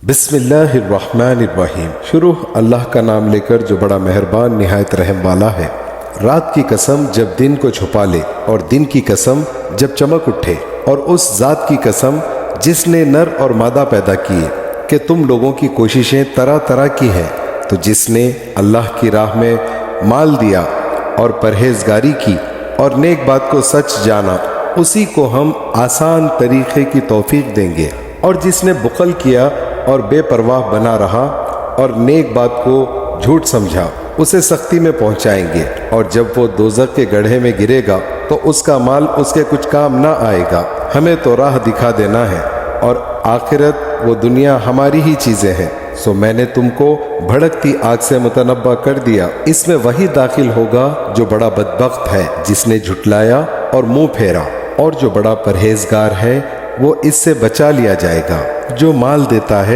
بسم اللہ الرحمن الرحیم۔ شروع اللہ کا نام لے کر جو بڑا مہربان نہایت رحم والا ہے۔ رات کی قسم جب دن کو چھپا لے، اور دن کی قسم جب چمک اٹھے، اور اس ذات کی قسم جس نے نر اور مادہ پیدا کیے کہ تم لوگوں کی کوششیں طرح طرح کی ہیں، تو جس نے اللہ کی راہ میں مال دیا اور پرہیزگاری کی اور نیک بات کو سچ جانا، اسی کو ہم آسان طریقے کی توفیق دیں گے۔ اور جس نے بخل کیا اور بے پرواہ بنا رہا اور نیک بات کو جھوٹ سمجھا، اسے سختی میں پہنچائیں گے، اور جب وہ دوزخ کے گڑھے میں گرے گا تو اس کا مال اس کے کچھ کام نہ آئے گا۔ ہمیں تو راہ دکھا دینا ہے، اور آخرت و دنیا ہماری ہی چیزیں ہیں۔ سو میں نے تم کو بھڑکتی آگ سے متنبع کر دیا، اس میں وہی داخل ہوگا جو بڑا بدبخت ہے، جس نے جھٹلایا اور منہ پھیرا، اور جو بڑا پرہیزگار ہے وہ اس سے بچا لیا جائے گا۔ جو مال دیتا ہے